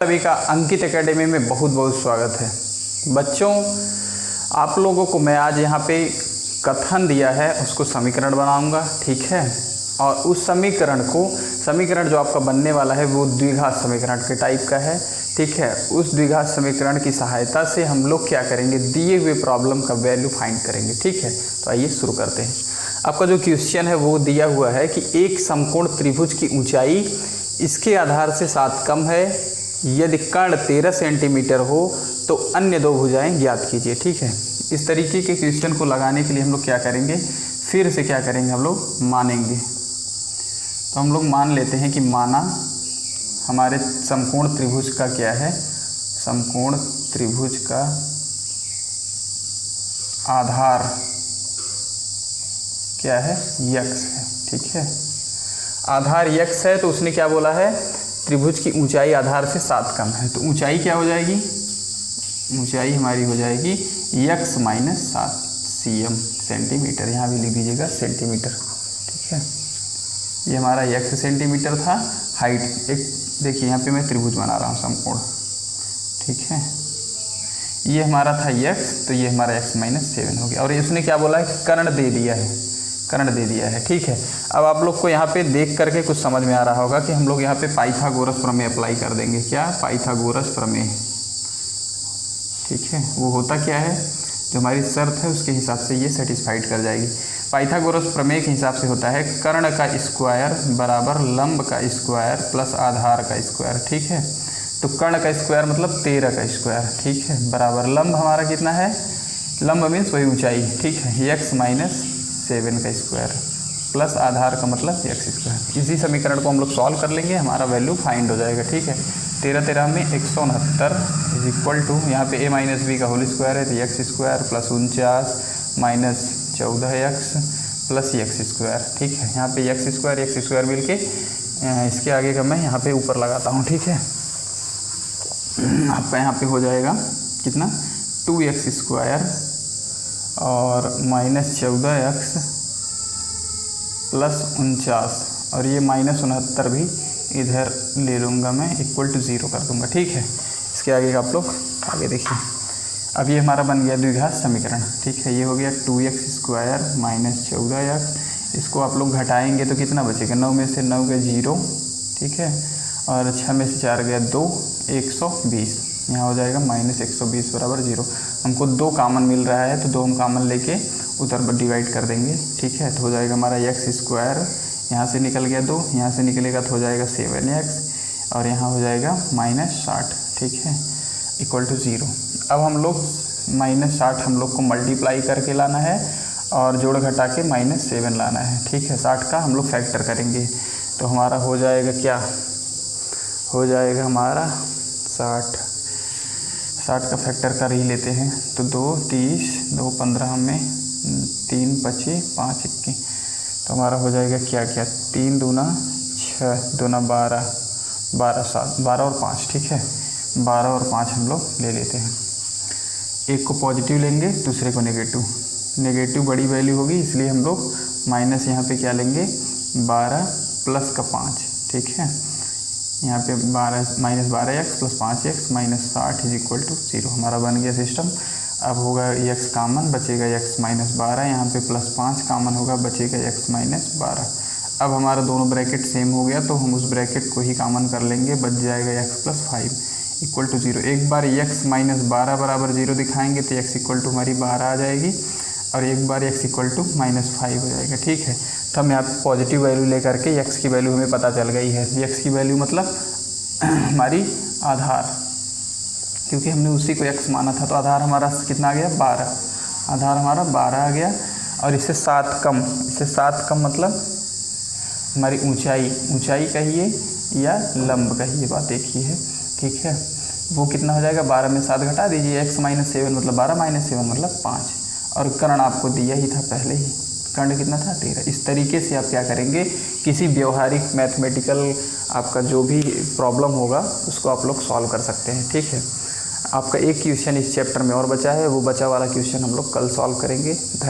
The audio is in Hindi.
सभी का अंकित एकेडमी में बहुत बहुत स्वागत है। बच्चों, आप लोगों को मैं आज यहाँ पे कथन दिया है उसको समीकरण बनाऊंगा, ठीक है। और उस समीकरण जो आपका बनने वाला है वो द्विघात समीकरण के टाइप का है, ठीक है। उस द्विघात समीकरण की सहायता से हम लोग क्या करेंगे, दिए हुए प्रॉब्लम का वैल्यू फाइंड करेंगे, ठीक है। तो आइए शुरू करते हैं। आपका जो क्वेश्चन है वो दिया हुआ है कि एक समकोण त्रिभुज की ऊंचाई इसके आधार से 7 कम है, यदि कर्ण 13 सेंटीमीटर हो तो अन्य दो भुजाएं ज्ञात कीजिए, ठीक है। इस तरीके के क्वेश्चन को लगाने के लिए हम लोग क्या करेंगे, फिर से क्या करेंगे, हम लोग मानेंगे। तो हम लोग मान लेते हैं कि माना हमारे समकोण त्रिभुज का क्या है, समकोण त्रिभुज का आधार क्या है, यक्स है, ठीक है। आधार यक्स है तो उसने क्या बोला है, त्रिभुज की ऊंचाई आधार से 7 कम है। तो ऊंचाई क्या हो जाएगी, ऊंचाई हमारी हो जाएगी यक्स माइनस 7 cm सेंटीमीटर, यहाँ भी लिख दीजिएगा सेंटीमीटर, ठीक है। ये हमारा यक्स सेंटीमीटर था। हाइट एक देखिए यहाँ पे मैं त्रिभुज बना रहा हूँ समकोण, ठीक है। ये हमारा था यक्स, तो ये हमारा यक्स माइनस 7 हो गया। और इसने क्या बोला है कि कर्ण दे दिया है, ठीक है। अब आप लोग को यहाँ पे देख करके कुछ समझ में आ रहा होगा कि हम लोग यहाँ पे पाइथागोरस प्रमेय अप्लाई कर देंगे। क्या, पाइथागोरस प्रमेय, ठीक है। वो होता क्या है, जो हमारी शर्त है उसके हिसाब से ये सेटिस्फाइड कर जाएगी। पाइथागोरस प्रमेय के हिसाब से होता है कर्ण का स्क्वायर बराबर लंब का स्क्वायर प्लस आधार का स्क्वायर, ठीक है। तो कर्ण का स्क्वायर मतलब 13 का स्क्वायर, ठीक है, बराबर लंब हमारा कितना है, लंब मीन्स वही ऊंचाई, ठीक है, यक्स माइनस 7 का स्क्वायर प्लस आधार का मतलब यक्स स्क्वायर। इसी समीकरण को हम लोग सॉल्व कर लेंगे, हमारा वैल्यू फाइंड हो जाएगा, ठीक है। 13 में 169 इज इक्वल टू, यहाँ पे a माइनस बी का होल स्क्वायर है तो x square plus 49 minus 14 x plus x square, ठीक है। यहाँ पे यक्स स्क्वायर मिल के इसके आगे का मैं यहाँ पे ऊपर लगाता हूँ, ठीक है। आपका यहाँ पे हो जाएगा कितना, 2x स्क्वायर और माइनस 14 यक्स प्लस 49, और ये माइनस 69 भी इधर ले लूँगा मैं, इक्वल टू 0 कर दूँगा, ठीक है। इसके आगे का आप लोग आगे देखिए। अब ये हमारा बन गया द्विघात समीकरण, ठीक है। ये हो गया 2x स्क्वायर माइनस 14 यक्स, इसको आप लोग घटाएंगे तो कितना बचेगा, 9 में से 9 गए 0, ठीक है, और 6 में से 4 गया 2, 120, यहाँ हो जाएगा माइनस 120 बराबर 0। हमको 2 कॉमन मिल रहा है तो 2 हम कॉमन लेके उधर पर डिवाइड कर देंगे, ठीक है। तो हो जाएगा हमारा यक्स स्क्वायर, यहाँ से निकल गया 2, यहाँ से निकलेगा तो हो जाएगा 7x, और यहाँ हो जाएगा माइनस 60, ठीक है, इक्वल टू 0। अब हम लोग माइनस 60 हम लोग को मल्टीप्लाई करके लाना है और जोड़ घटा के माइनस 7 लाना है, ठीक है। 60 का हम लोग फैक्टर करेंगे तो हमारा हो जाएगा क्या, हो जाएगा हमारा 60 का फैक्टर कर ही लेते हैं तो 2 30, 2 15 में 3 25 5 21, तो हमारा हो जाएगा क्या क्या, 3 दूना 6, दूना 12, 12 7, 12 और 5, ठीक है। 12 और 5 हम लोग ले लेते हैं, एक को पॉजिटिव लेंगे दूसरे को नेगेटिव बड़ी वैल्यू होगी, इसलिए हम लोग माइनस यहाँ पे क्या लेंगे, 12 प्लस का 5, ठीक है। यहाँ पे 12 minus 12x plus 5x minus 60 is equal to 0, हमारा बन गया सिस्टम। अब होगा x कॉमन, बचेगा x माइनस 12, यहाँ पे प्लस 5 कॉमन होगा, बचेगा x माइनस 12। अब हमारा दोनों ब्रैकेट सेम हो गया तो हम उस ब्रैकेट को ही कॉमन कर लेंगे, बच जाएगा x प्लस 5 इक्वल टू 0। एक बार x माइनस 12 बराबर 0 दिखाएंगे तो x इक्वल टू हमारी 12 आ जाएगी, और एक बार x इक्वल टू माइनस 5 हो जाएगा, ठीक है। तो हम यहाँ पे पॉजिटिव वैल्यू लेकर के x की वैल्यू हमें पता चल गई है। x की वैल्यू मतलब हमारी आधार, क्योंकि हमने उसी को x माना था, तो आधार हमारा कितना आ गया, 12, आधार हमारा 12 आ गया। और इससे 7 कम मतलब हमारी ऊंचाई कहिए या लंब कहिए, बात एक ही है, ठीक है। वो कितना हो जाएगा, 12 में 7 घटा दीजिए, x माइनस 7 मतलब 12 माइनस 7 मतलब 5, और कर्ण आपको दिया ही था पहले ही, कर्ण कितना था 13। इस तरीके से आप क्या करेंगे, किसी व्यवहारिक मैथमेटिकल आपका जो भी प्रॉब्लम होगा उसको आप लोग सॉल्व कर सकते हैं, ठीक है। आपका एक क्वेश्चन इस चैप्टर में और बचा है, वो बचा वाला क्वेश्चन हम लोग कल सॉल्व करेंगे।